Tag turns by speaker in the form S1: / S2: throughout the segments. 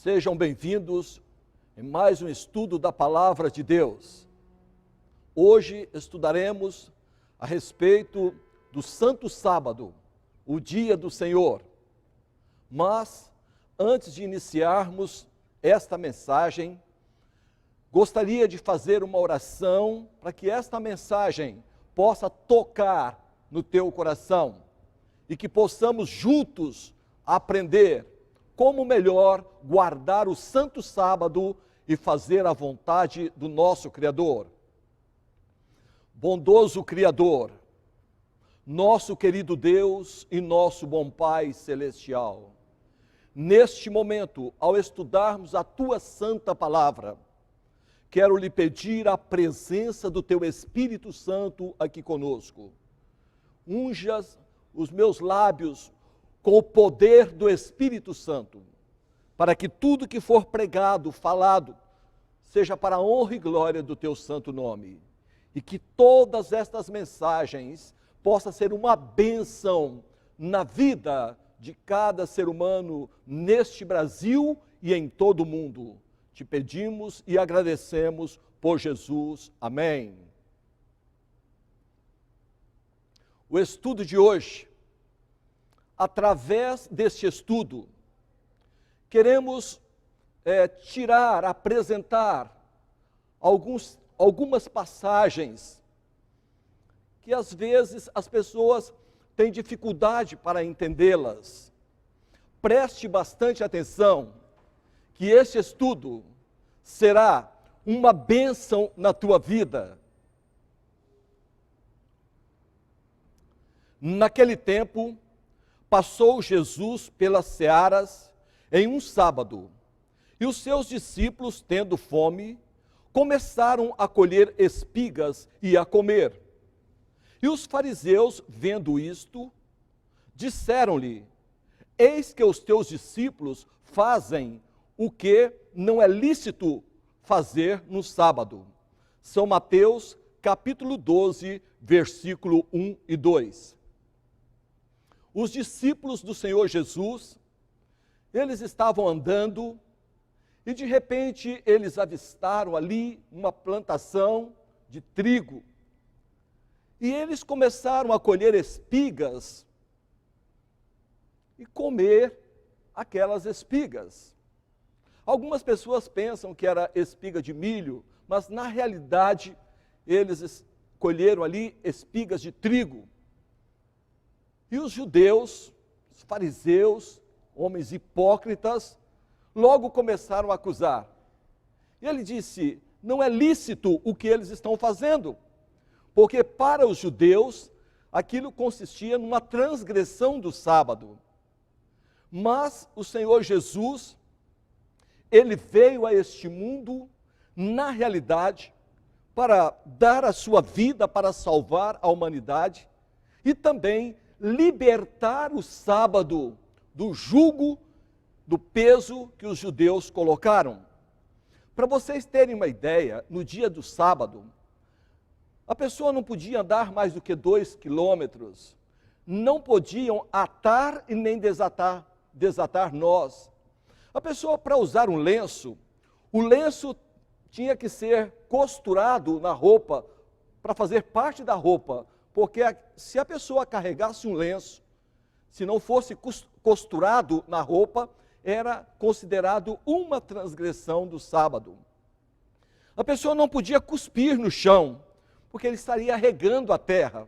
S1: Sejam bem-vindos em mais um estudo da Palavra de Deus. Hoje estudaremos a respeito do Santo Sábado, o Dia do Senhor. Mas, antes de iniciarmos esta mensagem, gostaria de fazer uma oração para que esta mensagem possa tocar no teu coração e que possamos juntos aprender como melhor guardar o Santo Sábado e fazer a vontade do nosso Criador. Bondoso Criador, nosso querido Deus e nosso bom Pai Celestial, neste momento, ao estudarmos a Tua Santa Palavra, quero lhe pedir a presença do Teu Espírito Santo aqui conosco. Unjas os meus lábios com o poder do Espírito Santo, para que tudo que for pregado, falado, seja para a honra e glória do Teu santo nome, e que todas estas mensagens possam ser uma bênção na vida de cada ser humano neste Brasil e em todo o mundo. Te pedimos e agradecemos por Jesus. Amém. O estudo de hoje, através deste estudo, queremos apresentar algumas passagens que às vezes as pessoas têm dificuldade para entendê-las. Preste bastante atenção, que este estudo será uma bênção na tua vida. Naquele tempo, passou Jesus pelas searas em um sábado, e os seus discípulos, tendo fome, começaram a colher espigas e a comer. E os fariseus, vendo isto, disseram-lhe: eis que os teus discípulos fazem o que não é lícito fazer no sábado. São Mateus, capítulo 12, versículo 1 e 2. Os discípulos do Senhor Jesus, eles estavam andando e de repente eles avistaram ali uma plantação de trigo. E eles começaram a colher espigas e comer aquelas espigas. Algumas pessoas pensam que era espiga de milho, mas na realidade eles colheram ali espigas de trigo. E os judeus, os fariseus, homens hipócritas, logo começaram a acusar. E ele disse: não é lícito o que eles estão fazendo, porque para os judeus aquilo consistia numa transgressão do sábado. Mas o Senhor Jesus, ele veio a este mundo, na realidade, para dar a sua vida para salvar a humanidade e também libertar o sábado do jugo, do peso que os judeus colocaram. Para vocês terem uma ideia, no dia do sábado, a pessoa não podia andar mais do que 2 quilômetros, não podiam atar e nem desatar nós. A pessoa, para usar um lenço, o lenço tinha que ser costurado na roupa, para fazer parte da roupa, porque se a pessoa carregasse um lenço, se não fosse costurado na roupa, era considerado uma transgressão do sábado. A pessoa não podia cuspir no chão, porque ele estaria regando a terra.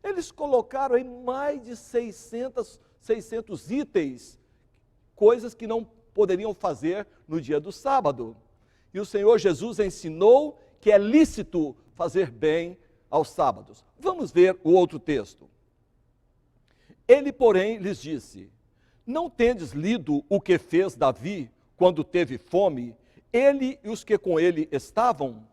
S1: Eles colocaram aí mais de 600 itens, coisas que não poderiam fazer no dia do sábado. E o Senhor Jesus ensinou que é lícito fazer bem aos sábados. Vamos ver o outro texto. Ele, porém, lhes disse: não tendes lido o que fez Davi quando teve fome, ele e os que com ele estavam?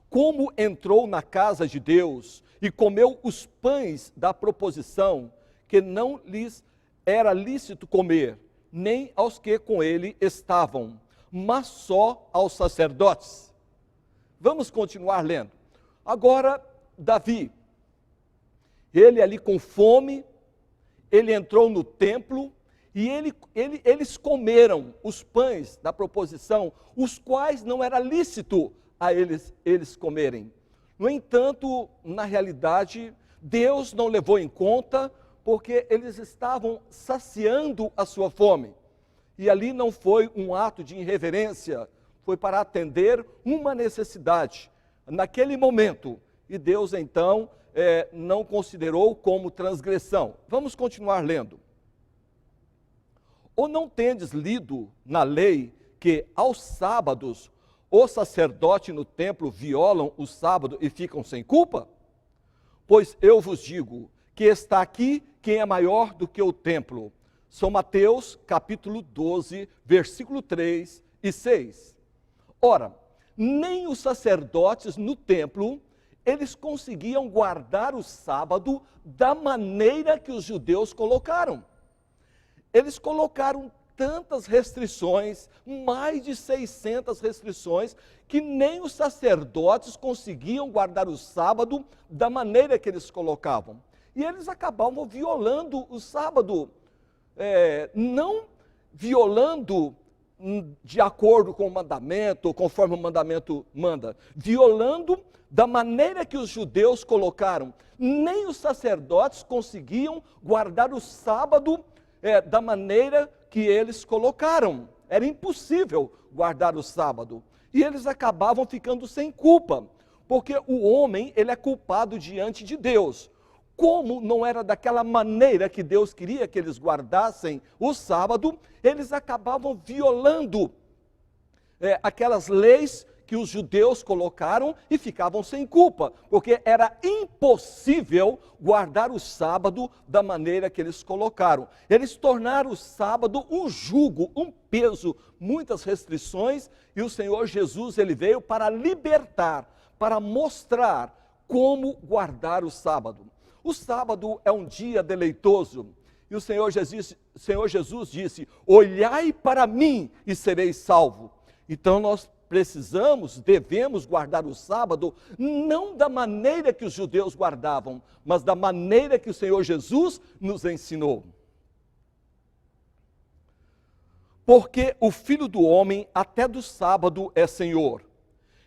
S1: Como entrou na casa de Deus e comeu os pães da proposição, que não lhes era lícito comer, nem aos que com ele estavam, mas só aos sacerdotes. Vamos continuar lendo. Agora, Davi, ele ali com fome, ele entrou no templo E eles comeram os pães da proposição, os quais não era lícito a eles comerem. No entanto, na realidade, Deus não levou em conta, porque eles estavam saciando a sua fome. E ali não foi um ato de irreverência, foi para atender uma necessidade naquele momento. E Deus então não considerou como transgressão. Vamos continuar lendo. Ou não tendes lido na lei que aos sábados o sacerdote no templo violam o sábado e ficam sem culpa? Pois eu vos digo que está aqui quem é maior do que o templo. São Mateus capítulo 12, versículo 3 e 6. Ora, nem os sacerdotes no templo, eles conseguiam guardar o sábado da maneira que os judeus colocaram. Eles colocaram tantas restrições, mais de 600 restrições, que nem os sacerdotes conseguiam guardar o sábado da maneira que eles colocavam. E eles acabavam violando o sábado, não violando de acordo com o mandamento, conforme o mandamento manda, violando da maneira que os judeus colocaram. Nem os sacerdotes conseguiam guardar o sábado da maneira que eles colocaram. Era impossível guardar o sábado. E eles acabavam ficando sem culpa, porque o homem, ele é culpado diante de Deus. Como não era daquela maneira que Deus queria que eles guardassem o sábado, eles acabavam violando aquelas leis que os judeus colocaram e ficavam sem culpa, porque era impossível guardar o sábado da maneira que eles colocaram. Eles tornaram o sábado um jugo, um peso, muitas restrições, e o Senhor Jesus, ele veio para libertar, para mostrar como guardar o sábado. O sábado é um dia deleitoso, e o Senhor Jesus disse: olhai para mim e sereis salvo. Então nós devemos guardar o sábado, não da maneira que os judeus guardavam, mas da maneira que o Senhor Jesus nos ensinou. Porque o Filho do Homem até do sábado é Senhor.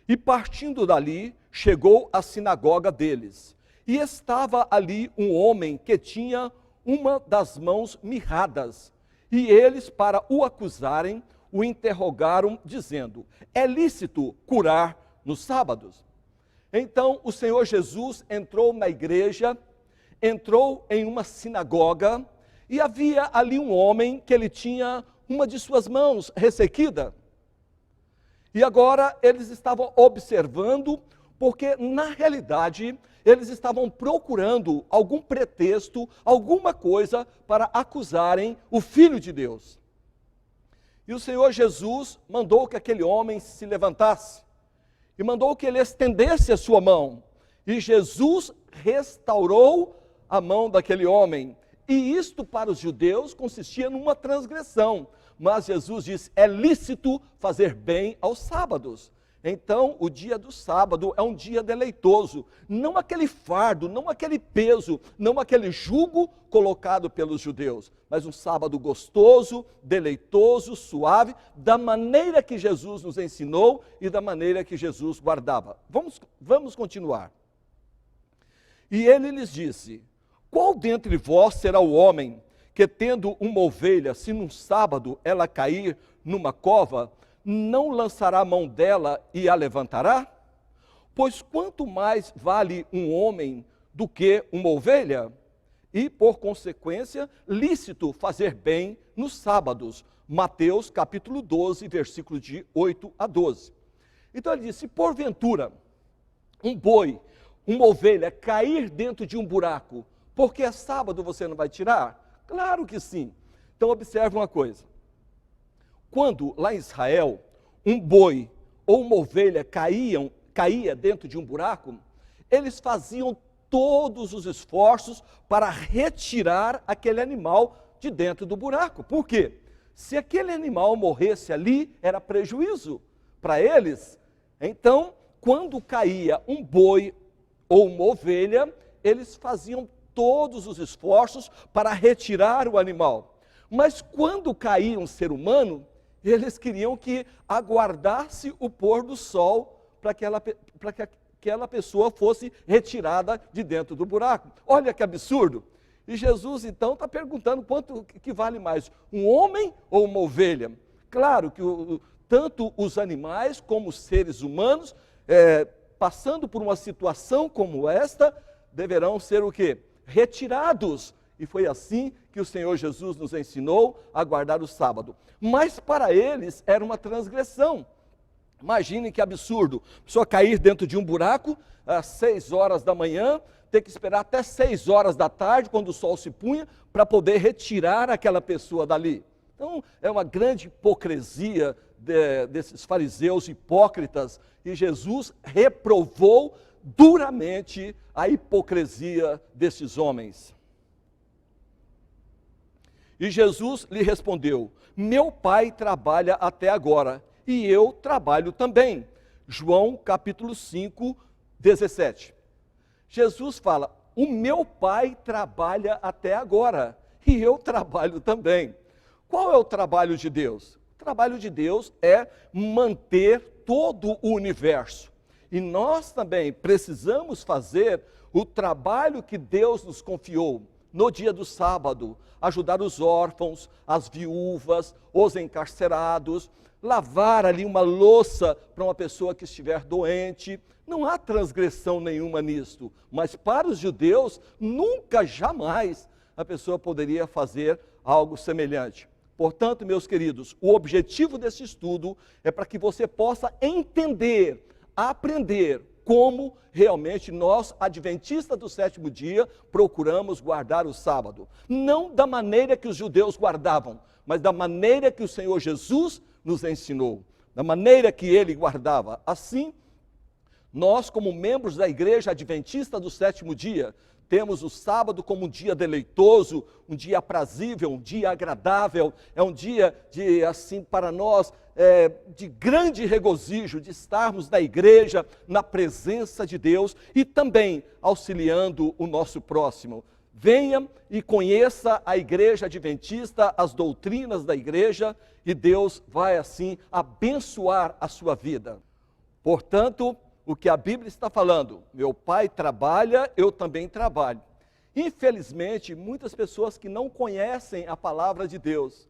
S1: E partindo dali, chegou à sinagoga deles. E estava ali um homem que tinha uma das mãos mirradas. E eles, para o acusarem, o interrogaram, dizendo: é lícito curar nos sábados? Então o Senhor Jesus entrou na igreja, entrou em uma sinagoga, e havia ali um homem que ele tinha uma de suas mãos ressequida. E agora eles estavam observando, porque na realidade eles estavam procurando algum pretexto, alguma coisa para acusarem o Filho de Deus. E o Senhor Jesus mandou que aquele homem se levantasse, e mandou que ele estendesse a sua mão, e Jesus restaurou a mão daquele homem, e isto para os judeus consistia numa transgressão, mas Jesus disse: é lícito fazer bem aos sábados. Então, o dia do sábado é um dia deleitoso, não aquele fardo, não aquele peso, não aquele jugo colocado pelos judeus, mas um sábado gostoso, deleitoso, suave, da maneira que Jesus nos ensinou e da maneira que Jesus guardava. Vamos continuar. E ele lhes disse: qual dentre vós será o homem que, tendo uma ovelha, se num sábado ela cair numa cova, não lançará a mão dela e a levantará? Pois quanto mais vale um homem do que uma ovelha? E, por consequência, lícito fazer bem nos sábados. Mateus capítulo 12, versículo de 8 a 12. Então ele disse: se porventura um boi, uma ovelha cair dentro de um buraco, porque é sábado, você não vai tirar? Claro que sim. Então observe uma coisa. Quando lá em Israel, um boi ou uma ovelha caía dentro de um buraco, eles faziam todos os esforços para retirar aquele animal de dentro do buraco. Por quê? Se aquele animal morresse ali, era prejuízo para eles. Então, quando caía um boi ou uma ovelha, eles faziam todos os esforços para retirar o animal. Mas quando caía um ser humano, eles queriam que aguardasse o pôr do sol para que aquela pessoa fosse retirada de dentro do buraco. Olha que absurdo! E Jesus então está perguntando quanto que vale mais, um homem ou uma ovelha? Claro que tanto os animais como os seres humanos, passando por uma situação como esta, deverão ser o quê? Retirados. E foi assim que o Senhor Jesus nos ensinou a guardar o sábado. Mas para eles era uma transgressão. Imaginem que absurdo, a pessoa cair dentro de um buraco às 6 horas da manhã, ter que esperar até 6 horas da tarde, quando o sol se punha, para poder retirar aquela pessoa dali. Então, é uma grande hipocrisia desses fariseus hipócritas, e Jesus reprovou duramente a hipocrisia desses homens. E Jesus lhe respondeu: meu pai trabalha até agora, e eu trabalho também. João capítulo 5, 17. Jesus fala: o meu pai trabalha até agora, e eu trabalho também. Qual é o trabalho de Deus? O trabalho de Deus é manter todo o universo. E nós também precisamos fazer o trabalho que Deus nos confiou no dia do sábado, ajudar os órfãos, as viúvas, os encarcerados, lavar ali uma louça para uma pessoa que estiver doente. Não há transgressão nenhuma nisto, mas para os judeus, nunca, jamais, a pessoa poderia fazer algo semelhante. Portanto, meus queridos, o objetivo desse estudo é para que você possa entender, aprender como realmente nós, adventistas do sétimo dia, procuramos guardar o sábado. Não da maneira que os judeus guardavam, mas da maneira que o Senhor Jesus nos ensinou, da maneira que ele guardava. Assim, nós, como membros da igreja adventista do sétimo dia, temos o sábado como um dia deleitoso, um dia aprazível, um dia agradável, é um dia de, assim, para nós, de grande regozijo, de estarmos na igreja, na presença de Deus e também auxiliando o nosso próximo. Venha e conheça a igreja adventista, as doutrinas da igreja, e Deus vai assim abençoar a sua vida. Portanto, o que a Bíblia está falando, meu pai trabalha, eu também trabalho. Infelizmente, muitas pessoas que não conhecem a palavra de Deus,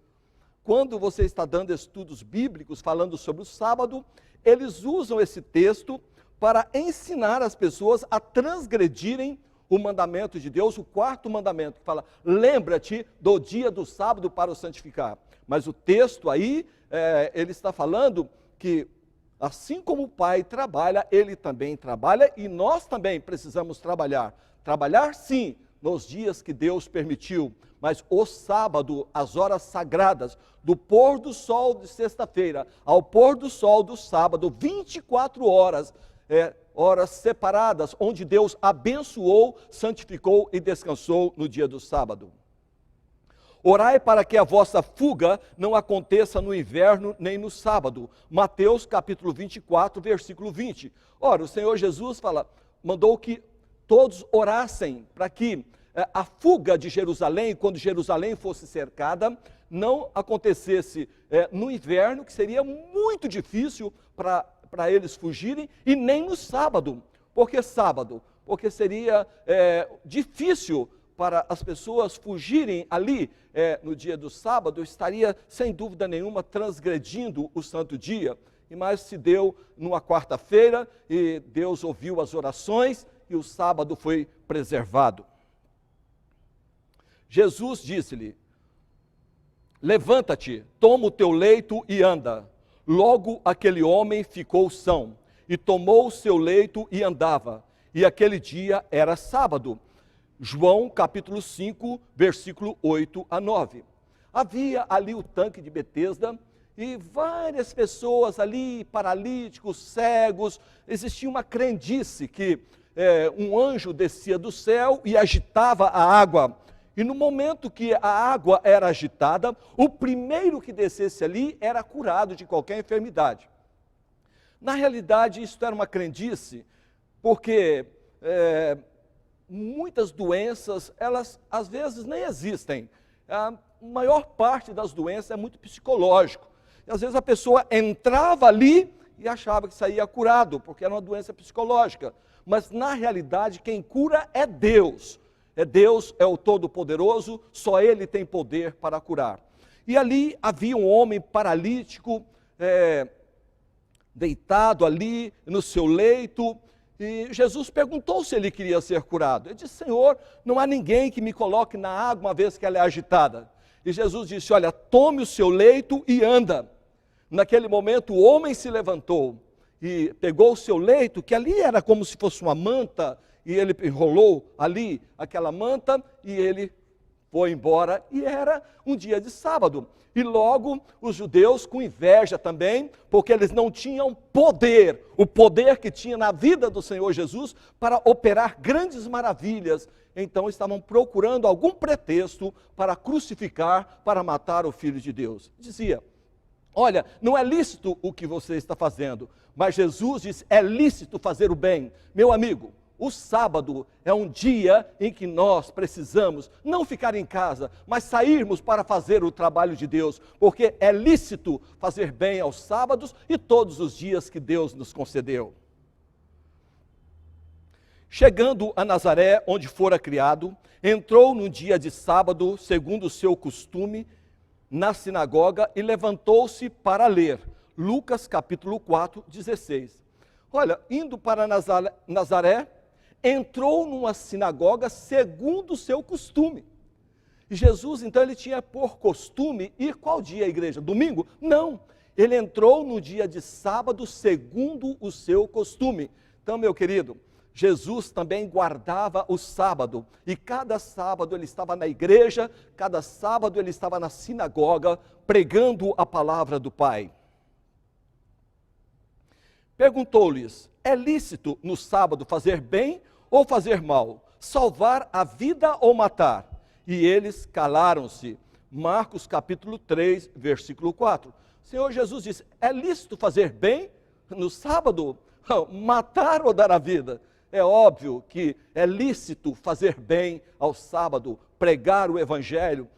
S1: quando você está dando estudos bíblicos falando sobre o sábado, eles usam esse texto para ensinar as pessoas a transgredirem o mandamento de Deus, o quarto mandamento, que fala: lembra-te do dia do sábado para o santificar. Mas o texto aí, ele está falando que assim como o pai trabalha, ele também trabalha, e nós também precisamos trabalhar. Trabalhar sim, nos dias que Deus permitiu, mas o sábado, as horas sagradas, do pôr do sol de sexta-feira ao pôr do sol do sábado, 24 horas, horas separadas, onde Deus abençoou, santificou e descansou no dia do sábado. Orai para que a vossa fuga não aconteça no inverno nem no sábado. Mateus capítulo 24, versículo 20. Ora, o Senhor Jesus mandou que todos orassem para que a fuga de Jerusalém, quando Jerusalém fosse cercada, não acontecesse no inverno, que seria muito difícil para eles fugirem, e nem no sábado. Por que sábado? Porque seria difícil para as pessoas fugirem ali no dia do sábado, estaria sem dúvida nenhuma transgredindo o santo dia. Mas se deu numa quarta-feira e Deus ouviu as orações e o sábado foi preservado. Jesus disse-lhe: levanta-te, toma o teu leito e anda. Logo aquele homem ficou são e tomou o seu leito e andava. E aquele dia era sábado. João capítulo 5, versículo 8 a 9. Havia ali o tanque de Betesda e várias pessoas ali, paralíticos, cegos. Existia uma crendice que um anjo descia do céu e agitava a água. E no momento que a água era agitada, o primeiro que descesse ali era curado de qualquer enfermidade. Na realidade, isso era uma crendice, porque muitas doenças, elas às vezes nem existem. maior parte das doenças é muito psicológico. E às vezes a pessoa entrava ali e achava que saía curado, porque era uma doença psicológica. Mas na realidade quem cura é Deus. Deus é o Todo-Poderoso, só Ele tem poder para curar. E ali havia um homem paralítico, deitado ali no seu leito, e Jesus perguntou se ele queria ser curado. Ele disse: Senhor, não há ninguém que me coloque na água uma vez que ela é agitada. E Jesus disse: olha, tome o seu leito e anda. Naquele momento o homem se levantou e pegou o seu leito, que ali era como se fosse uma manta, e ele enrolou ali aquela manta e ele foi embora, e era um dia de sábado. E logo os judeus, com inveja também, porque eles não tinham poder, o poder que tinha na vida do Senhor Jesus para operar grandes maravilhas, então estavam procurando algum pretexto para crucificar, para matar o Filho de Deus. Dizia: olha, não é lícito o que você está fazendo, mas Jesus diz: é lícito fazer o bem. Meu amigo, o sábado é um dia em que nós precisamos não ficar em casa, mas sairmos para fazer o trabalho de Deus, porque é lícito fazer bem aos sábados e todos os dias que Deus nos concedeu. Chegando a Nazaré, onde fora criado, entrou no dia de sábado, segundo o seu costume, na sinagoga e levantou-se para ler. Lucas capítulo 4, 16. Olha, indo para Nazaré, entrou numa sinagoga segundo o seu costume. E Jesus, então, ele tinha por costume ir qual dia à igreja? Domingo? Não, ele entrou no dia de sábado segundo o seu costume. Então, meu querido, Jesus também guardava o sábado, e cada sábado ele estava na igreja, cada sábado ele estava na sinagoga, pregando a palavra do Pai. Perguntou-lhes: é lícito no sábado fazer bem ou fazer mal, salvar a vida ou matar? E eles calaram-se. Marcos capítulo 3, versículo 4. O Senhor Jesus disse: é lícito fazer bem no sábado, matar ou dar a vida? É óbvio que é lícito fazer bem ao sábado, pregar o evangelho.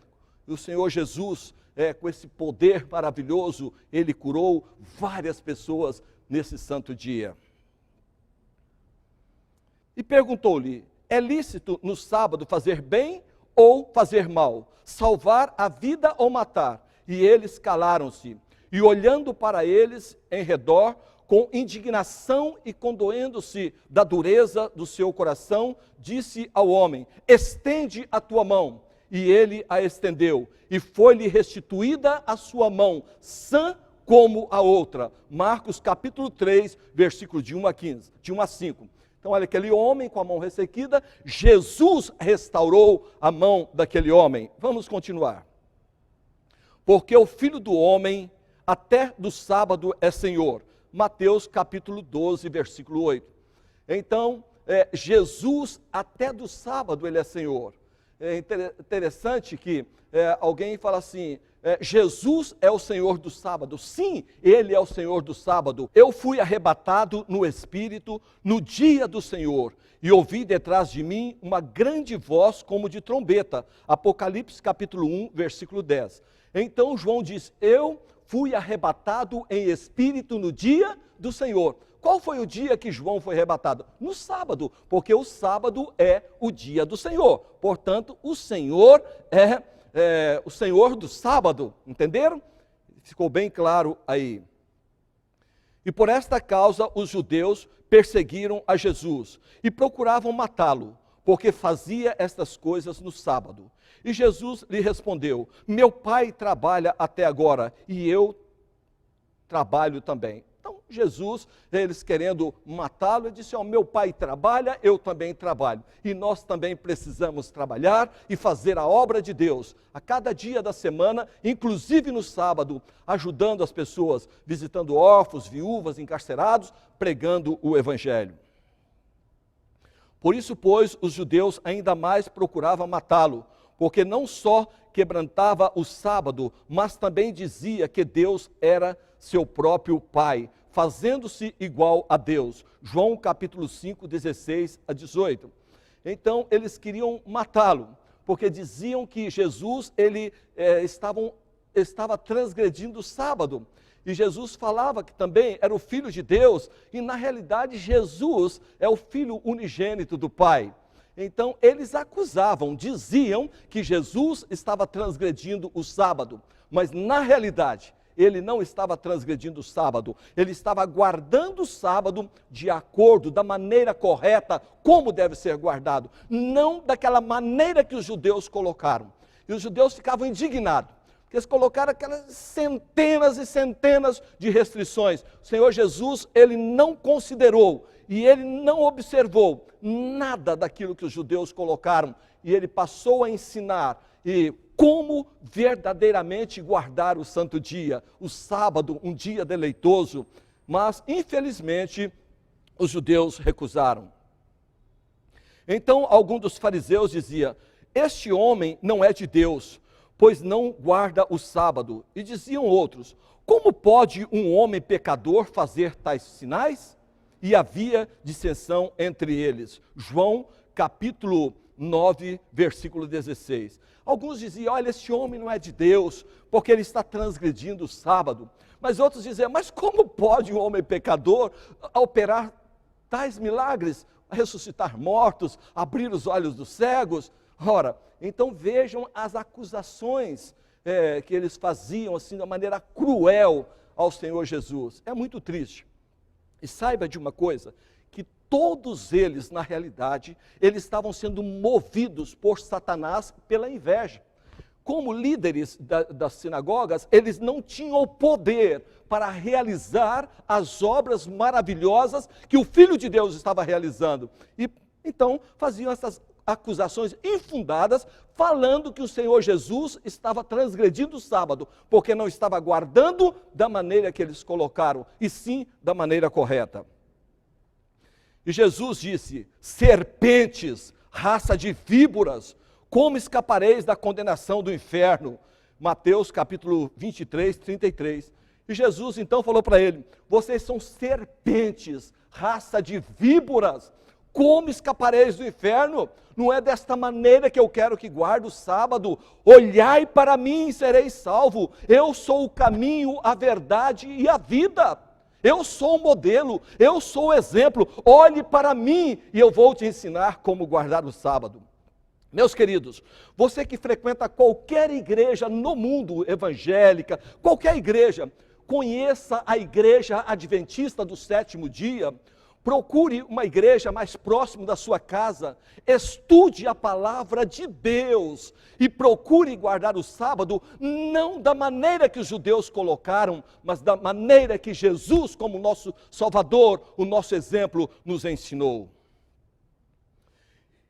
S1: E o Senhor Jesus, com esse poder maravilhoso, ele curou várias pessoas nesse santo dia. E perguntou-lhe: é lícito no sábado fazer bem ou fazer mal, salvar a vida ou matar? E eles calaram-se, e olhando para eles em redor, com indignação e condoendo-se da dureza do seu coração, disse ao homem: estende a tua mão. E ele a estendeu, e foi-lhe restituída a sua mão, sã como a outra. Marcos capítulo 3, versículo de 1 a 15, de 1 a 5. Então, olha, aquele homem com a mão ressequida, Jesus restaurou a mão daquele homem. Vamos continuar. Porque o Filho do Homem, até do sábado, é Senhor. Mateus capítulo 12, versículo 8. Então, Jesus, até do sábado, ele é Senhor. É interessante que alguém fala assim: Jesus é o Senhor do sábado. Sim, Ele é o Senhor do sábado. Eu fui arrebatado no Espírito no dia do Senhor, e ouvi detrás de mim uma grande voz como de trombeta. Apocalipse capítulo 1, versículo 10. Então João diz: eu fui arrebatado em Espírito no dia do Senhor. Qual foi o dia que João foi arrebatado? No sábado, porque o sábado é o dia do Senhor. Portanto, o Senhor é o Senhor do sábado, entenderam? Ficou bem claro aí. E por esta causa os judeus perseguiram a Jesus e procuravam matá-lo, porque fazia estas coisas no sábado. E Jesus lhe respondeu: meu pai trabalha até agora e eu trabalho também. Então Jesus, eles querendo matá-lo, ele disse: meu pai trabalha, eu também trabalho. E nós também precisamos trabalhar e fazer a obra de Deus a cada dia da semana, inclusive no sábado, ajudando as pessoas, visitando órfãos, viúvas, encarcerados, pregando o evangelho. Por isso, pois, os judeus ainda mais procuravam matá-lo, porque não só quebrantava o sábado, mas também dizia que Deus era seu próprio Pai, fazendo-se igual a Deus. João capítulo 5, 16 a 18. Então, eles queriam matá-lo, porque diziam que Jesus estava transgredindo o sábado. E Jesus falava que também era o Filho de Deus, e na realidade Jesus é o Filho unigênito do Pai. Então eles acusavam, diziam que Jesus estava transgredindo o sábado, mas na realidade ele não estava transgredindo o sábado, ele estava guardando o sábado de acordo, da maneira correta, como deve ser guardado, não daquela maneira que os judeus colocaram. E os judeus ficavam indignados, porque eles colocaram aquelas centenas e centenas de restrições. O Senhor Jesus, ele não considerou e ele não observou nada daquilo que os judeus colocaram, e ele passou a ensinar como verdadeiramente guardar o santo dia, o sábado, um dia deleitoso. Mas, infelizmente, os judeus recusaram. Então, algum dos fariseus dizia: este homem não é de Deus, pois não guarda o sábado. E diziam outros: como pode um homem pecador fazer tais sinais? E havia dissensão entre eles. João capítulo 9, versículo 16. Alguns diziam: olha, esse homem não é de Deus, porque ele está transgredindo o sábado. Mas outros diziam: mas como pode um homem pecador operar tais milagres, ressuscitar mortos, abrir os olhos dos cegos? Ora, então vejam as acusações que eles faziam assim de uma maneira cruel ao Senhor Jesus. É muito triste. E saiba de uma coisa, que todos eles, na realidade, eles estavam sendo movidos por Satanás pela inveja. Como líderes das sinagogas, eles não tinham o poder para realizar as obras maravilhosas que o Filho de Deus estava realizando. E então faziam essas acusações infundadas, falando que o Senhor Jesus estava transgredindo o sábado, porque não estava guardando da maneira que eles colocaram, e sim da maneira correta. E Jesus disse: serpentes, raça de víboras, como escapareis da condenação do inferno? Mateus capítulo 23, 33. E Jesus então falou para ele: vocês são serpentes, raça de víboras, como escapareis do inferno? Não é desta maneira que eu quero que guarde o sábado. Olhai para mim e sereis salvo. Eu sou o caminho, a verdade e a vida. Eu sou o modelo, eu sou o exemplo. Olhe para mim e eu vou te ensinar como guardar o sábado. Meus queridos, você que frequenta qualquer igreja no mundo evangélica, qualquer igreja, conheça a igreja adventista do sétimo dia. Procure uma igreja mais próxima da sua casa, estude a palavra de Deus e procure guardar o sábado, não da maneira que os judeus colocaram, mas da maneira que Jesus, como nosso Salvador, o nosso exemplo, nos ensinou.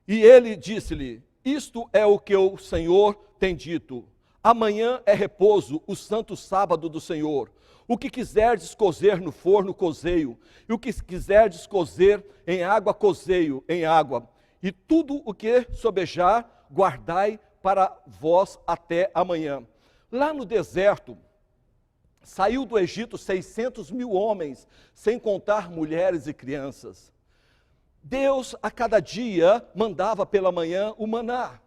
S1: E ele disse-lhe: isto é o que o Senhor tem dito, amanhã é repouso, o santo sábado do Senhor. O que quiserdes cozer no forno, cozeio, e o que quiserdes cozer em água, cozeio em água. E tudo o que sobejar, guardai para vós até amanhã. Lá no deserto, saiu do Egito 600 mil homens, sem contar mulheres e crianças. Deus a cada dia mandava pela manhã o maná,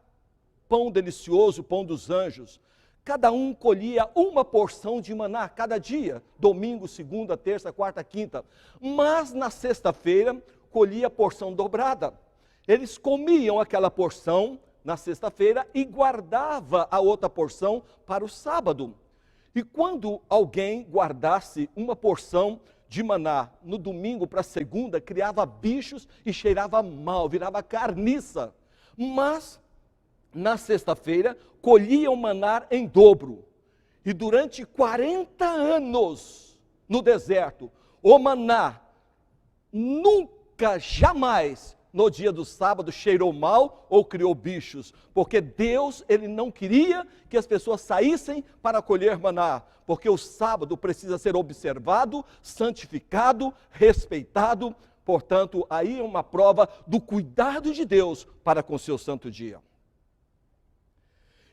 S1: pão delicioso, pão dos anjos. Cada um colhia uma porção de maná cada dia, domingo, segunda, terça, quarta, quinta. Mas na sexta-feira colhia a porção dobrada. Eles comiam aquela porção na sexta-feira e guardava a outra porção para o sábado. E quando alguém guardasse uma porção de maná no domingo para a segunda, criava bichos e cheirava mal, virava carniça. Mas na sexta-feira, colhiam maná em dobro. E durante 40 anos no deserto, o maná nunca, jamais, no dia do sábado, cheirou mal ou criou bichos. Porque Deus, ele não queria que as pessoas saíssem para colher maná. Porque o sábado precisa ser observado, santificado, respeitado. Portanto, aí é uma prova do cuidado de Deus para com o seu santo dia.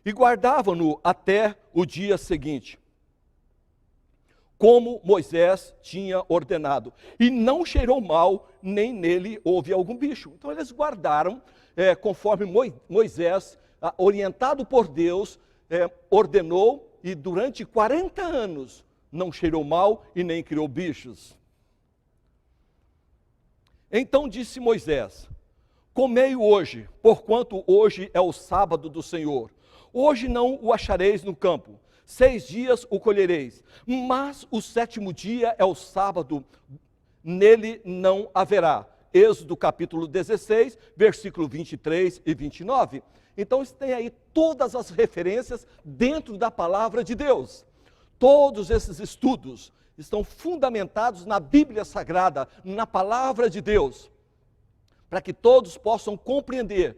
S1: E guardavam-no até o dia seguinte, como Moisés tinha ordenado. E não cheirou mal, nem nele houve algum bicho. Então eles guardaram, conforme Moisés orientado por Deus, ordenou e durante 40 anos não cheirou mal e nem criou bichos. Então disse Moisés: comei hoje, porquanto hoje é o sábado do Senhor. Hoje não o achareis no campo, 6 dias o colhereis, mas o 7º dia é o sábado, nele não haverá. Êxodo capítulo 16, versículo 23 e 29. Então tem aí todas as referências dentro da palavra de Deus. Todos esses estudos estão fundamentados na Bíblia Sagrada, na palavra de Deus, para que todos possam compreender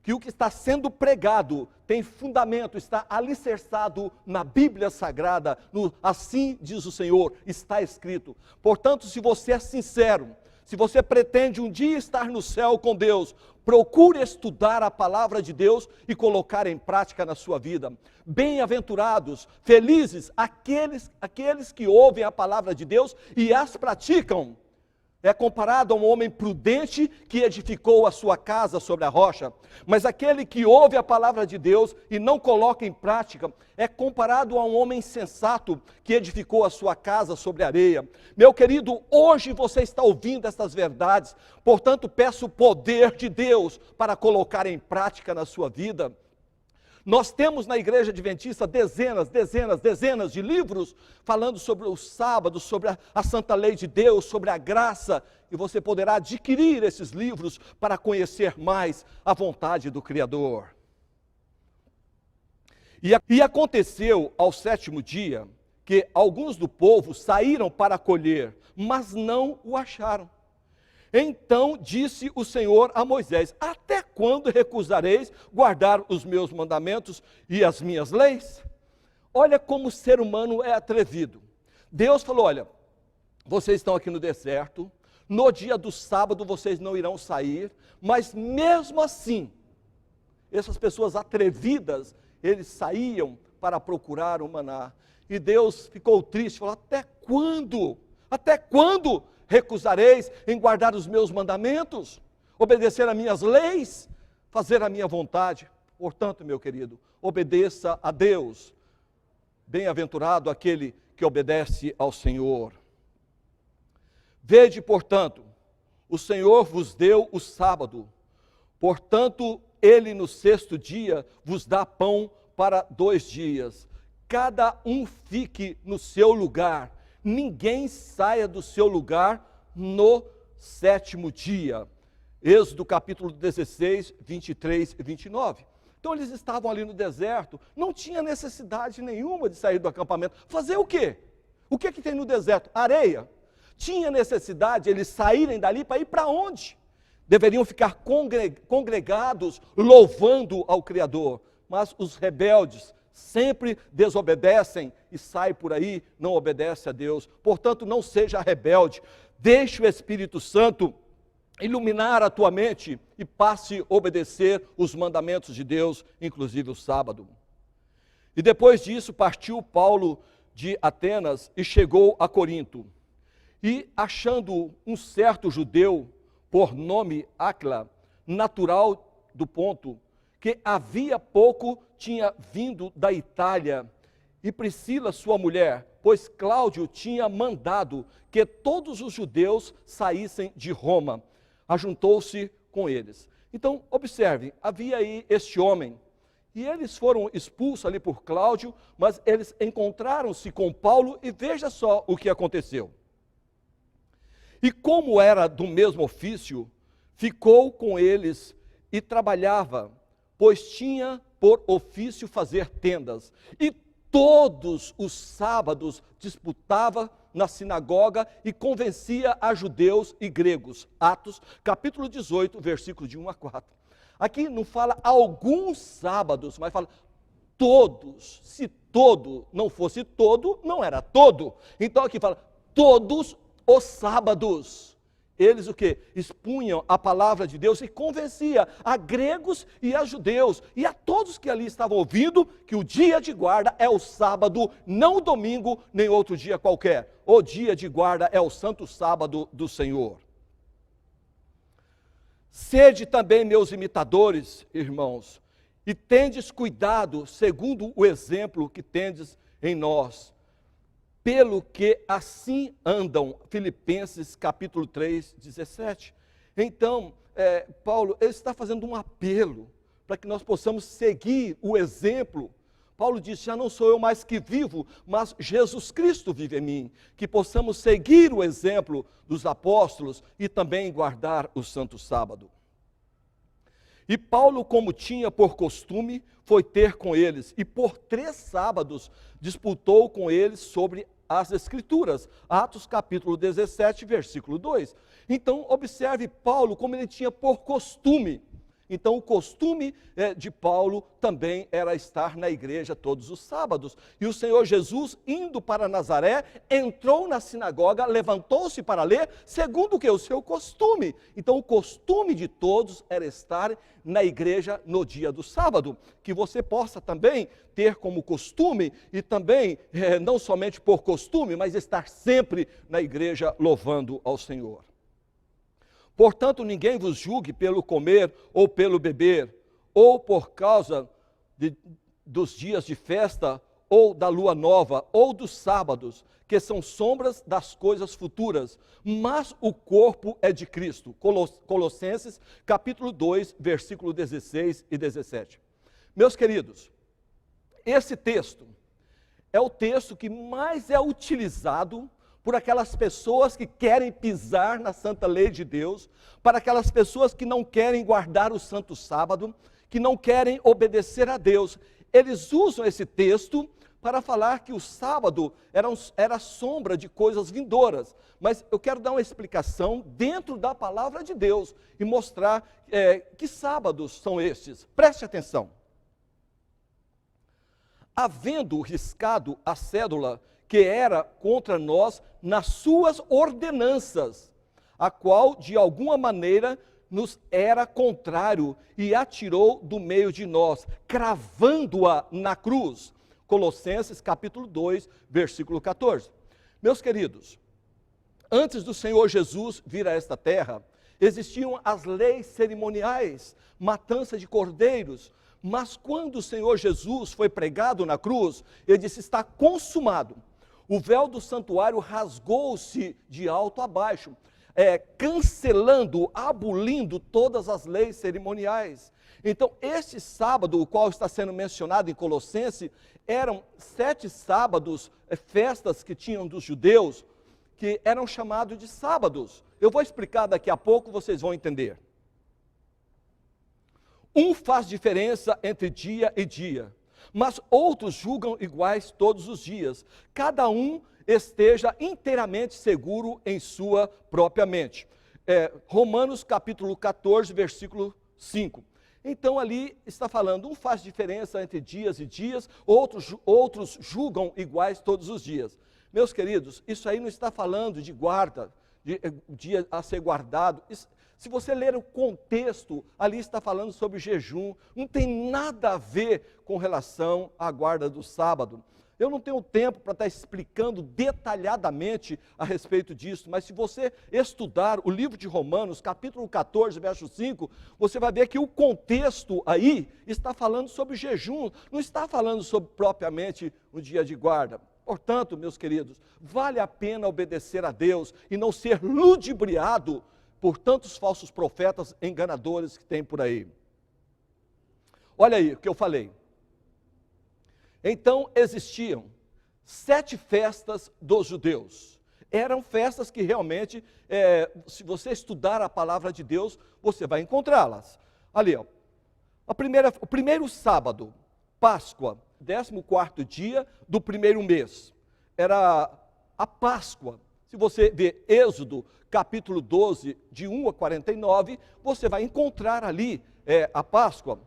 S1: que o que está sendo pregado tem fundamento, está alicerçado na Bíblia Sagrada, assim diz o Senhor, está escrito. Portanto, se você é sincero, se você pretende um dia estar no céu com Deus, procure estudar a palavra de Deus e colocar em prática na sua vida. Bem-aventurados, felizes, aqueles que ouvem a palavra de Deus e as praticam. É comparado a um homem prudente que edificou a sua casa sobre a rocha. Mas aquele que ouve a palavra de Deus e não coloca em prática, é comparado a um homem sensato que edificou a sua casa sobre a areia. Meu querido, hoje você está ouvindo estas verdades, portanto peço o poder de Deus para colocar em prática na sua vida. Nós temos na Igreja Adventista dezenas de livros falando sobre o sábado, sobre a santa lei de Deus, sobre a graça, e você poderá adquirir esses livros para conhecer mais a vontade do Criador. E aconteceu ao 7º dia que alguns do povo saíram para colher, mas não o acharam. Então disse o Senhor a Moisés: até quando recusareis guardar os meus mandamentos e as minhas leis? Olha como o ser humano é atrevido. Deus falou: olha, vocês estão aqui no deserto, no dia do sábado vocês não irão sair, mas mesmo assim, essas pessoas atrevidas, eles saíam para procurar o maná. E Deus ficou triste, falou: até quando? Até quando recusareis em guardar os meus mandamentos, obedecer a minhas leis, fazer a minha vontade? Portanto, meu querido, obedeça a Deus. Bem-aventurado aquele que obedece ao Senhor. Vede, portanto, o Senhor vos deu o sábado, portanto, ele no 6º dia vos dá pão para 2 dias. Cada um fique no seu lugar, ninguém saia do seu lugar no 7º dia. Êxodo capítulo 16, 23 e 29. Então eles estavam ali no deserto, não tinha necessidade nenhuma de sair do acampamento. Fazer o quê? O que tem no deserto? Areia. Tinha necessidade eles saírem dali para ir para onde? Deveriam ficar congregados, louvando ao Criador. Mas os rebeldes sempre desobedecem e saem por aí, não obedecem a Deus. Portanto, não seja rebelde, deixe o Espírito Santo iluminar a tua mente e passe a obedecer os mandamentos de Deus, inclusive o sábado. E depois disso partiu Paulo de Atenas e chegou a Corinto. E achando um certo judeu, por nome Áquila, natural do Ponto, que havia pouco tinha vindo da Itália, e Priscila, sua mulher, pois Cláudio tinha mandado que todos os judeus saíssem de Roma, ajuntou-se com eles. Então, observem, havia aí este homem, e eles foram expulsos ali por Cláudio, mas eles encontraram-se com Paulo, e veja só o que aconteceu. E como era do mesmo ofício, ficou com eles e trabalhava, pois tinha por ofício fazer tendas. E todos os sábados disputava na sinagoga e convencia a judeus e gregos. Atos, capítulo 18, versículos de 1 a 4. Aqui não fala alguns sábados, mas fala todos. Se todo não fosse todo, não era todo. Então aqui fala todos os sábados. Eles o que? Expunham a palavra de Deus e convencia a gregos e a judeus e a todos que ali estavam ouvindo que o dia de guarda é o sábado, não o domingo, nem outro dia qualquer. O dia de guarda é o santo sábado do Senhor. Sede também meus imitadores, irmãos, e tendes cuidado, segundo o exemplo que tendes em nós, pelo que assim andam. Filipenses capítulo 3, 17. Então, Paulo, ele está fazendo um apelo para que nós possamos seguir o exemplo. Paulo diz, já não sou eu mais que vivo, mas Jesus Cristo vive em mim. Que possamos seguir o exemplo dos apóstolos e também guardar o Santo Sábado. E Paulo, como tinha por costume, foi ter com eles, e por 3 sábados disputou com eles sobre as Escrituras. Atos capítulo 17, versículo 2. Então, observe Paulo como ele tinha por costume. Então, o costume de Paulo também era estar na igreja todos os sábados. E o Senhor Jesus, indo para Nazaré, entrou na sinagoga, levantou-se para ler, segundo o que? O seu costume. Então, o costume de todos era estar na igreja no dia do sábado. Que você possa também ter como costume, e também, não somente por costume, mas estar sempre na igreja louvando ao Senhor. Portanto, ninguém vos julgue pelo comer ou pelo beber, ou por causa dos dias de festa, ou da lua nova, ou dos sábados, que são sombras das coisas futuras, mas o corpo é de Cristo. Colossenses, capítulo 2, versículo 16 e 17. Meus queridos, esse texto é o texto que mais é utilizado por aquelas pessoas que querem pisar na santa lei de Deus, para aquelas pessoas que não querem guardar o santo sábado, que não querem obedecer a Deus. Eles usam esse texto para falar que o sábado era sombra de coisas vindouras. Mas eu quero dar uma explicação dentro da palavra de Deus e mostrar que sábados são estes. Preste atenção. Havendo riscado a cédula que era contra nós nas suas ordenanças, a qual de alguma maneira nos era contrário e atirou do meio de nós, cravando-a na cruz. Colossenses capítulo 2, versículo 14. Meus queridos, antes do Senhor Jesus vir a esta terra, existiam as leis cerimoniais, matança de cordeiros, mas quando o Senhor Jesus foi pregado na cruz, ele disse, está consumado. O véu do santuário rasgou-se de alto a baixo, cancelando, abolindo todas as leis cerimoniais. Então, este sábado, o qual está sendo mencionado em Colossenses, eram 7 sábados, festas que tinham dos judeus, que eram chamados de sábados. Eu vou explicar daqui a pouco, vocês vão entender. Um faz diferença entre dia e dia, mas outros julgam iguais todos os dias. Cada um esteja inteiramente seguro em sua própria mente. Romanos capítulo 14, versículo 5. Então ali está falando, um faz diferença entre dias e dias, outros julgam iguais todos os dias. Meus queridos, isso aí não está falando de guarda, de dia a ser guardado. Se você ler o contexto, ali está falando sobre jejum, não tem nada a ver com relação à guarda do sábado. Eu não tenho tempo para estar explicando detalhadamente a respeito disso, mas se você estudar o livro de Romanos, capítulo 14, verso 5, você vai ver que o contexto aí está falando sobre jejum, não está falando sobre propriamente o dia de guarda. Portanto, meus queridos, vale a pena obedecer a Deus e não ser ludibriado por tantos falsos profetas enganadores que tem por aí. Olha aí o que eu falei. Então existiam 7 festas dos judeus. Eram festas que realmente, se você estudar a palavra de Deus, você vai encontrá-las. Ali, ó, o primeiro sábado, Páscoa, 14º dia do primeiro mês, era a Páscoa. Se você ver Êxodo, capítulo 12, de 1 a 49, você vai encontrar ali a Páscoa.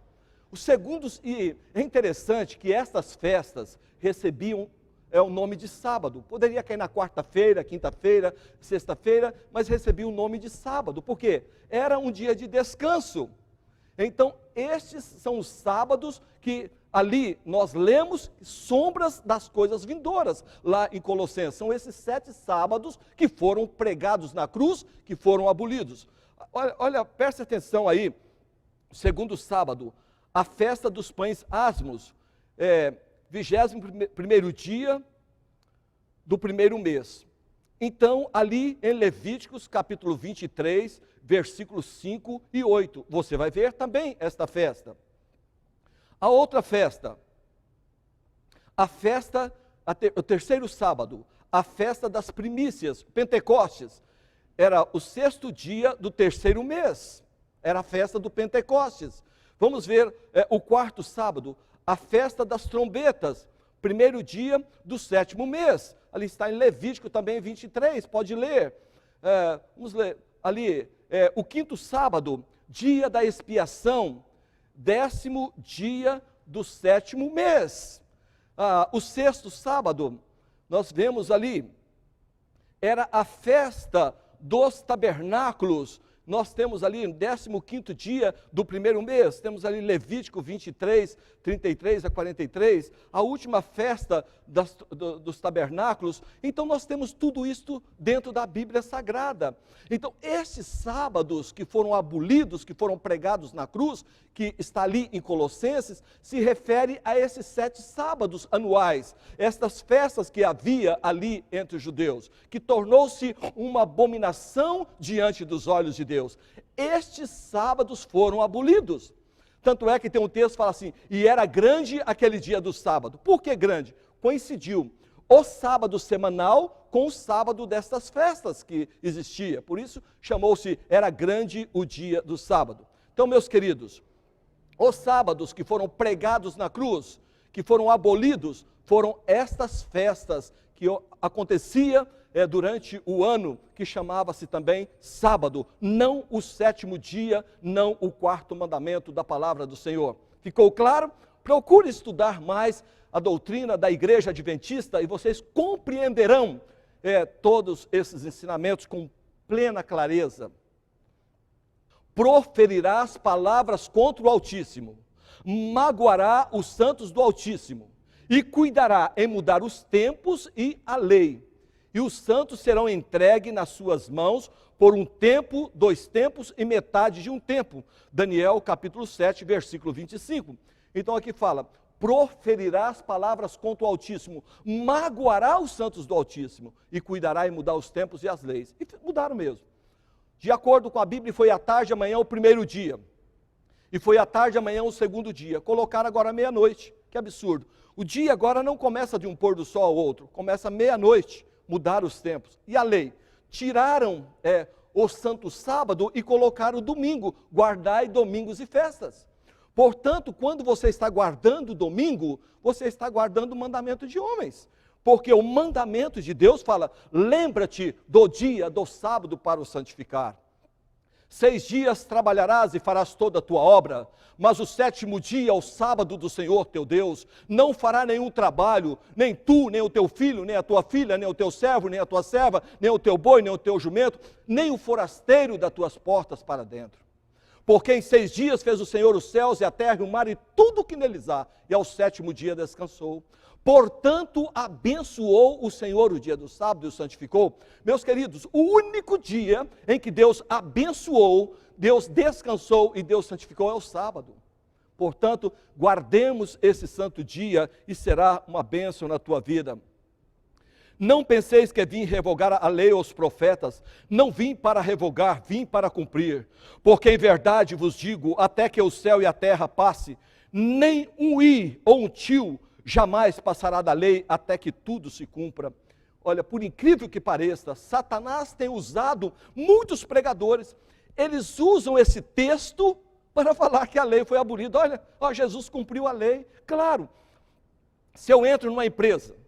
S1: Os segundos, e é interessante que estas festas recebiam o nome de sábado. Poderia cair na quarta-feira, quinta-feira, sexta-feira, mas recebia o nome de sábado. Por quê? Era um dia de descanso. Então, estes são os sábados que ali nós lemos sombras das coisas vindouras, lá em Colossenses. São esses 7 sábados que foram pregados na cruz, que foram abolidos. Olha, preste atenção aí, segundo sábado, a festa dos pães asmos, 21º dia do primeiro mês. Então, ali em Levíticos, capítulo 23, versículos 5 e 8, você vai ver também esta festa. A outra festa, o terceiro sábado, a festa das primícias, Pentecostes, era o 6º dia do terceiro mês, era a festa do Pentecostes. Vamos ver o 4º sábado, a festa das trombetas, 1º dia do 7º mês. Ali está em Levítico também 23, pode ler. Vamos ler ali, o 5º sábado, dia da expiação, 10º dia do 7º mês. O 6º sábado, nós vemos ali, era a festa dos tabernáculos. Nós temos ali no 15º dia do primeiro mês, temos ali Levítico 23, 33 a 43, a última festa dos tabernáculos. Então nós temos tudo isso dentro da Bíblia Sagrada. Então esses sábados que foram abolidos, que foram pregados na cruz, que está ali em Colossenses, se refere a esses 7 sábados anuais, estas festas que havia ali entre os judeus, que tornou-se uma abominação diante dos olhos de Deus. Estes sábados foram abolidos. Tanto é que tem um texto que fala assim, e era grande aquele dia do sábado. Por que grande? Coincidiu o sábado semanal com o sábado destas festas que existia. Por isso chamou-se, era grande o dia do sábado. Então, meus queridos, os sábados que foram pregados na cruz, que foram abolidos, foram estas festas que acontecia durante o ano, que chamava-se também sábado, não o 7º dia, não o 4º mandamento da palavra do Senhor. Ficou claro? Procure estudar mais a doutrina da Igreja Adventista e vocês compreenderão todos esses ensinamentos com plena clareza. Proferirás palavras contra o Altíssimo, magoará os santos do Altíssimo, e cuidará em mudar os tempos e a lei. E os santos serão entregues nas suas mãos por um tempo, 2 tempos e metade de um tempo. Daniel capítulo 7, versículo 25. Então aqui fala, proferirás palavras contra o Altíssimo, magoará os santos do Altíssimo, e cuidará em mudar os tempos e as leis. E mudaram mesmo. De acordo com a Bíblia, foi à tarde, amanhã o primeiro dia. E foi à tarde, amanhã o segundo dia. Colocaram agora meia-noite. Que absurdo. O dia agora não começa de um pôr do sol ao outro, começa meia-noite. Mudar os tempos. E a lei? Tiraram o santo sábado e colocaram o domingo. Guardai domingos e festas. Portanto, quando você está guardando o domingo, você está guardando o mandamento de homens. Porque o mandamento de Deus fala, lembra-te do dia do sábado para o santificar. 6 dias trabalharás e farás toda a tua obra, mas o 7º dia, o sábado do Senhor teu Deus, não fará nenhum trabalho, nem tu, nem o teu filho, nem a tua filha, nem o teu servo, nem a tua serva, nem o teu boi, nem o teu jumento, nem o forasteiro das tuas portas para dentro. Porque em 6 dias fez o Senhor os céus e a terra e o mar e tudo o que neles há, e ao 7º dia descansou. Portanto, abençoou o Senhor o dia do sábado e o santificou. Meus queridos, o único dia em que Deus abençoou, Deus descansou e Deus santificou é o sábado. Portanto, guardemos esse santo dia e será uma bênção na tua vida. Não penseis que vim revogar a lei aos profetas, não vim para revogar, vim para cumprir. Porque em verdade vos digo, até que o céu e a terra passe, nem um i ou um tio jamais passará da lei até que tudo se cumpra. Olha, por incrível que pareça, Satanás tem usado muitos pregadores, eles usam esse texto para falar que a lei foi abolida. Olha, Jesus cumpriu a lei. Claro, se eu entro numa empresa,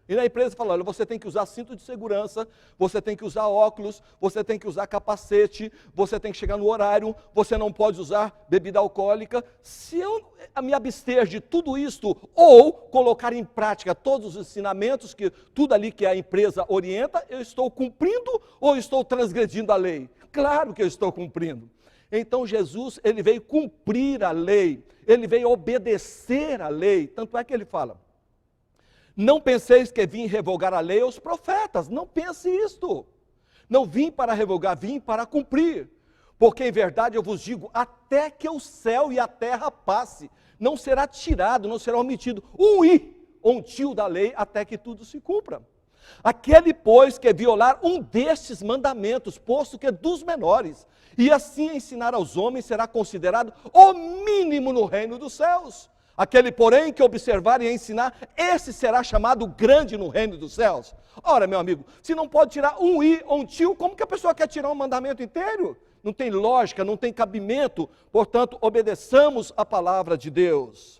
S1: e na empresa fala, olha, você tem que usar cinto de segurança, você tem que usar óculos, você tem que usar capacete, você tem que chegar no horário, você não pode usar bebida alcoólica. Se eu me abster de tudo isto, ou colocar em prática todos os ensinamentos, que tudo ali que a empresa orienta, eu estou cumprindo ou estou transgredindo a lei? Claro que eu estou cumprindo. Então Jesus, ele veio cumprir a lei, ele veio obedecer a lei, tanto é que ele fala, não penseis que vim revogar a lei aos profetas, não pense isto. Não vim para revogar, vim para cumprir. Porque em verdade eu vos digo, até que o céu e a terra passe, não será tirado, não será omitido um i ou um tio da lei, até que tudo se cumpra. Aquele, pois, que violar um destes mandamentos, posto que é dos menores, e assim ensinar aos homens, será considerado o mínimo no reino dos céus. Aquele, porém, que observar e ensinar, esse será chamado grande no reino dos céus. Ora, meu amigo, se não pode tirar um i ou um tio, como que a pessoa quer tirar um mandamento inteiro? Não tem lógica, não tem cabimento, portanto, obedeçamos a palavra de Deus.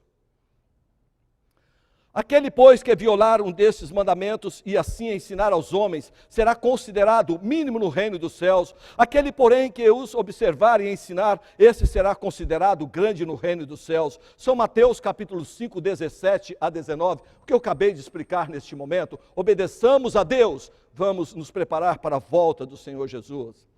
S1: Aquele, pois, que violar um desses mandamentos e assim ensinar aos homens, será considerado mínimo no reino dos céus. Aquele, porém, que os observar e ensinar, esse será considerado grande no reino dos céus. São Mateus capítulo 5, 17 a 19, o que eu acabei de explicar neste momento. Obedeçamos a Deus, vamos nos preparar para a volta do Senhor Jesus.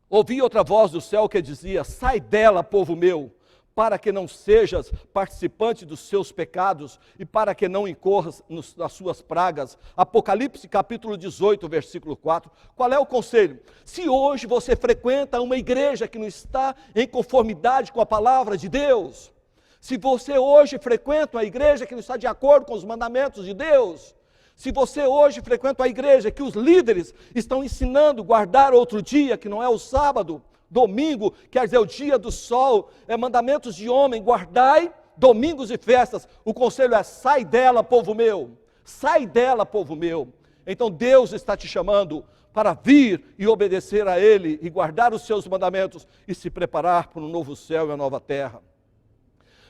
S1: Ouvi outra voz do céu que dizia, sai dela, povo meu, para que não sejas participante dos seus pecados e para que não incorras nas suas pragas. Apocalipse capítulo 18, versículo 4. Qual é o conselho? Se hoje você frequenta uma igreja que não está em conformidade com a palavra de Deus, se você hoje frequenta uma igreja que não está de acordo com os mandamentos de Deus, se você hoje frequenta a igreja que os líderes estão ensinando a guardar outro dia, que não é o sábado, domingo, quer dizer, o dia do sol, mandamentos de homem, guardai domingos e festas. O conselho é, sai dela, povo meu, sai dela, povo meu. Então Deus está te chamando para vir e obedecer a Ele, e guardar os seus mandamentos, e se preparar para um novo céu e uma nova terra.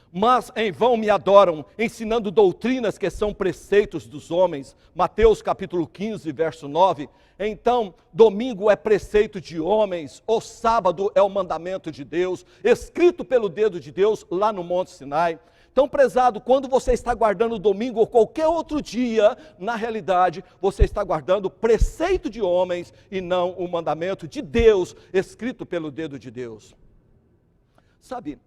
S1: Mas em vão me adoram, ensinando doutrinas que são preceitos dos homens. Mateus capítulo 15, verso 9. Então, domingo é preceito de homens, o sábado é o mandamento de Deus, escrito pelo dedo de Deus lá no Monte Sinai. Então, prezado, quando você está guardando o domingo ou qualquer outro dia, na realidade, você está guardando o preceito de homens e não o mandamento de Deus, escrito pelo dedo de Deus. Sabe,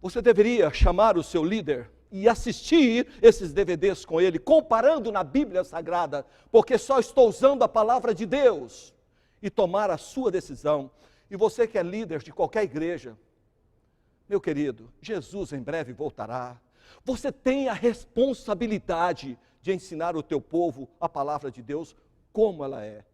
S1: você deveria chamar o seu líder e assistir esses DVDs com ele, comparando na Bíblia Sagrada, porque só estou usando a palavra de Deus, e tomar a sua decisão. E você que é líder de qualquer igreja, meu querido, Jesus em breve voltará. Você tem a responsabilidade de ensinar o teu povo a palavra de Deus como ela é.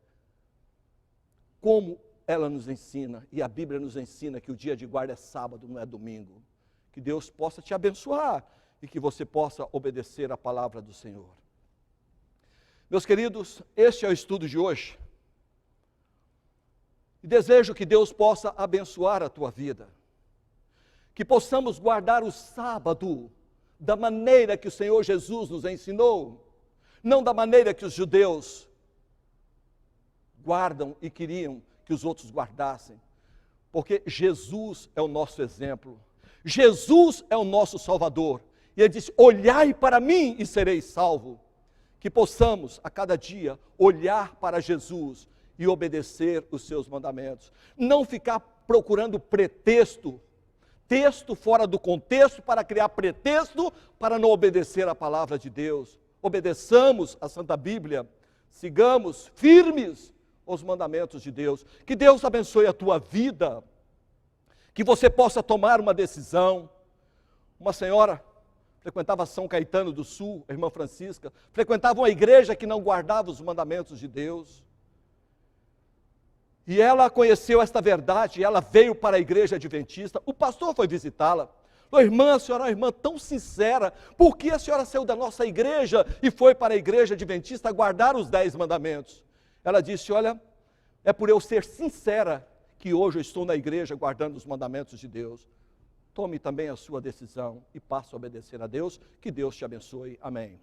S1: Como ela nos ensina, e a Bíblia nos ensina que o dia de guarda é sábado, não é domingo. Que Deus possa te abençoar e que você possa obedecer a palavra do Senhor. Meus queridos, este é o estudo de hoje. E desejo que Deus possa abençoar a tua vida. Que possamos guardar o sábado da maneira que o Senhor Jesus nos ensinou. Não da maneira que os judeus guardam e queriam que os outros guardassem. Porque Jesus é o nosso exemplo. Jesus é o nosso Salvador, e Ele disse, olhai para mim e sereis salvo. Que possamos a cada dia olhar para Jesus e obedecer os seus mandamentos. Não ficar procurando pretexto, texto fora do contexto para criar pretexto para não obedecer a palavra de Deus. Obedeçamos a Santa Bíblia, sigamos firmes os mandamentos de Deus. Que Deus abençoe a tua vida. Que você possa tomar uma decisão. Uma senhora frequentava São Caetano do Sul, a irmã Francisca, frequentava uma igreja que não guardava os mandamentos de Deus. E ela conheceu esta verdade, ela veio para a igreja adventista, o pastor foi visitá-la. Falou, irmã, a senhora é uma irmã tão sincera, por que a senhora saiu da nossa igreja e foi para a igreja adventista guardar os 10 mandamentos? Ela disse, olha, é por eu ser sincera, que hoje eu estou na igreja guardando os mandamentos de Deus. Tome também a sua decisão e passe a obedecer a Deus. Que Deus te abençoe. Amém.